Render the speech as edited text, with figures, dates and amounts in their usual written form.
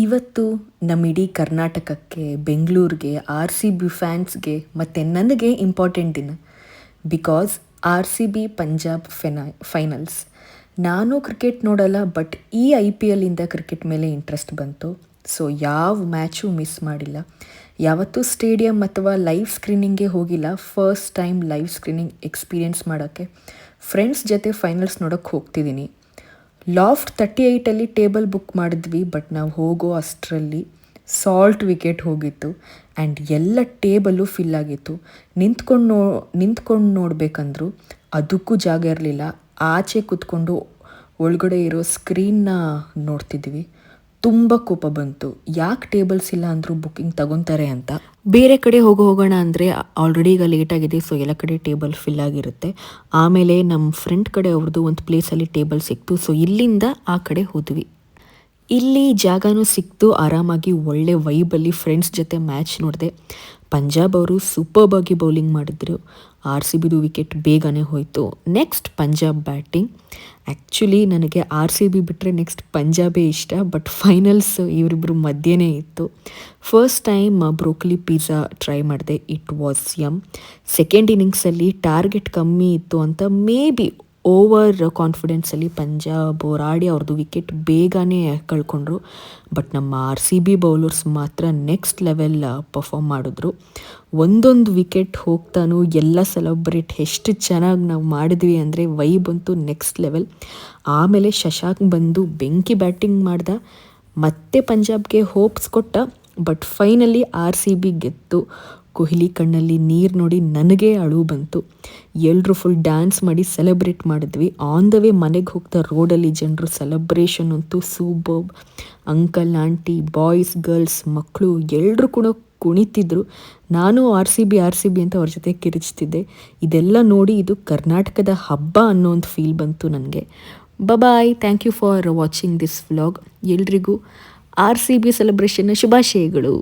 ಇವತ್ತು ನಮ್ಮ ಇಡೀ ಕರ್ನಾಟಕಕ್ಕೆ, ಬೆಂಗಳೂರಿಗೆ, ಆರ್ ಸಿ ಬಿ ಫ್ಯಾನ್ಸ್ಗೆ ಮತ್ತು ನನಗೆ ಇಂಪಾರ್ಟೆಂಟ್ ದಿನ. Because R C B Punjab finals. ನಾನು ಕ್ರಿಕೆಟ್ ನೋಡಲ್ಲ, ಬಟ್ ಈ IPL ಇಂದ ಕ್ರಿಕೆಟ್ ಮೇಲೆ ಇಂಟ್ರೆಸ್ಟ್ ಬಂತು. ಸೊ ಯಾವ ಮ್ಯಾಚು ಮಿಸ್ ಮಾಡಿಲ್ಲ. ಯಾವತ್ತೂ ಸ್ಟೇಡಿಯಂ ಅಥವಾ ಲೈವ್ ಸ್ಕ್ರೀನಿಂಗ್ಗೆ ಹೋಗಿಲ್ಲ. First time live screening experience ಮಾಡೋಕ್ಕೆ ಫ್ರೆಂಡ್ಸ್ ಜೊತೆ ಫೈನಲ್ಸ್ ನೋಡೋಕ್ಕೆ ಹೋಗ್ತಿದ್ದೀನಿ. ಲಾಫ್ಟ್ 38 ಟೇಬಲ್ ಬುಕ್ ಮಾಡಿದ್ವಿ, ಬಟ್ ನಾವು ಹೋಗೋ ಅಷ್ಟರಲ್ಲಿ ಸಾಲ್ಟ್ ವಿಕೆಟ್ ಹೋಗಿತ್ತು ಆ್ಯಂಡ್ ಎಲ್ಲ ಟೇಬಲ್ಲು ಫಿಲ್ ಆಗಿತ್ತು. ನಿಂತ್ಕೊಂಡು ನೋಡಬೇಕಂದ್ರು ಅದಕ್ಕೂ ಜಾಗ ಇರಲಿಲ್ಲ. ಆಚೆ ಕೂತ್ಕೊಂಡು ಒಳಗಡೆ ಇರೋ ಸ್ಕ್ರೀನ್ನ ನೋಡ್ತಿದ್ವಿ. ತುಂಬ ಕೋಪ ಬಂತು. ಯಾಕೆ ಟೇಬಲ್ಸ್ ಇಲ್ಲ ಅಂದರೂ ಬುಕ್ಕಿಂಗ್ ತಗೊತಾರೆ ಅಂತ. ಬೇರೆ ಕಡೆ ಹೋಗೋಣ ಅಂದರೆ ಆಲ್ರೆಡಿ ಈಗ ಲೇಟಾಗಿದೆ, ಸೊ ಎಲ್ಲ ಕಡೆ ಟೇಬಲ್ ಫಿಲ್ ಆಗಿರುತ್ತೆ. ಆಮೇಲೆ ನಮ್ಮ ಫ್ರೆಂಡ್ ಕಡೆ ಅವ್ರದ್ದು ಒಂದು ಪ್ಲೇಸಲ್ಲಿ ಟೇಬಲ್ ಸಿಕ್ತು, ಸೊ ಇಲ್ಲಿಂದ ಆ ಕಡೆ ಹೋದ್ವಿ. ಇಲ್ಲಿ ಜಾಗನೂ ಸಿಕ್ತು. ಆರಾಮಾಗಿ ಒಳ್ಳೆ ವೈಬಲ್ಲಿ ಫ್ರೆಂಡ್ಸ್ ಜೊತೆ ಮ್ಯಾಚ್ ನೋಡಿದೆ. ಪಂಜಾಬ್ ಅವರು ಸೂಪರ್ಬಾಗಿ ಬೌಲಿಂಗ್ ಮಾಡಿದ್ರು. ಆರ್ ಸಿ ಬಿದು ವಿಕೆಟ್ ಬೇಗನೆ ಹೋಯಿತು. Next Punjab batting. ಆ್ಯಕ್ಚುಲಿ ನನಗೆ ಆರ್ ಸಿ ಬಿ ಬಿಟ್ಟರೆ ನೆಕ್ಸ್ಟ್ ಪಂಜಾಬೇ ಇಷ್ಟ, ಬಟ್ ಫೈನಲ್ಸ್ ಇವರಿಬ್ಬರು ಮಧ್ಯೆನೇ ಇತ್ತು. First time broccoli pizza try ಮಾಡಿದೆ. It was yum. ಸೆಕೆಂಡ್ ಇನ್ನಿಂಗ್ಸಲ್ಲಿ ಟಾರ್ಗೆಟ್ ಕಮ್ಮಿ ಇತ್ತು ಅಂತ ಮೇ ಬಿ ಓವರ್ ಕಾನ್ಫಿಡೆನ್ಸಲ್ಲಿ ಪಂಜಾಬ್ ಆಡಿ ಅವ್ರದ್ದು ವಿಕೆಟ್ ಬೇಗನೆ ಕಳ್ಕೊಂಡ್ರು. ಬಟ್ ನಮ್ಮ ಆರ್ ಸಿ ಬಿ ಬೌಲರ್ಸ್ ಮಾತ್ರ ನೆಕ್ಸ್ಟ್ ಲೆವೆಲ್ ಪರ್ಫಾರ್ಮ್ ಮಾಡಿದ್ರು. ಒಂದೊಂದು ವಿಕೆಟ್ ಹೋಗ್ತಾನು ಎಲ್ಲ ಸೆಲೆಬ್ರೇಟ್ ಎಷ್ಟು ಚೆನ್ನಾಗಿ ನಾವು ಮಾಡಿದ್ವಿ ಅಂದರೆ ವೈಬ್ ಅಂತೂ ನೆಕ್ಸ್ಟ್ ಲೆವೆಲ್. ಆಮೇಲೆ ಶಶಾಂಕ್ ಬಂದು ಬೆಂಕಿ ಬ್ಯಾಟಿಂಗ್ ಮಾಡ್ದ, ಮತ್ತೆ ಪಂಜಾಬ್ಗೆ ಹೋಪ್ಸ್ ಕೊಟ್ಟ. But finally R C B ಗೆದ್ದು. ಕೊಹ್ಲಿ ಕಣ್ಣಲ್ಲಿ ನೀರು ನೋಡಿ ನನಗೆ ಅಳು ಬಂತು. ಎಲ್ಲರೂ ಫುಲ್ ಡ್ಯಾನ್ಸ್ ಮಾಡಿ ಸೆಲೆಬ್ರೇಟ್ ಮಾಡಿದ್ವಿ. ಆನ್ ದ ವೇ ಮನೆಗೆ ಹೋಗ್ತಾ ರೋಡಲ್ಲಿ ಜನರು ಸೆಲೆಬ್ರೇಷನ್ ಅಂತೂ superb. Uncle, aunty, boys, girls, ಮಕ್ಕಳು ಎಲ್ಲರೂ ಕೂಡ ಕುಣಿತಿದ್ರು. ನಾನು ಆರ್ ಸಿ ಬಿ ಅಂತ ಅವ್ರ ಜೊತೆ ಕಿರಿಚ್ತಿದ್ದೆ. ಇದೆಲ್ಲ ನೋಡಿ ಇದು ಕರ್ನಾಟಕದ ಹಬ್ಬ ಅನ್ನೋ ಒಂದು ಫೀಲ್ ಬಂತು ನನಗೆ. Bye, thank you for watching this vlog. ಎಲ್ರಿಗೂ ಆರ್ ಸಿ ಬಿ ಸೆಲೆಬ್ರೇಷನ್ನ ಶುಭಾಶಯಗಳು.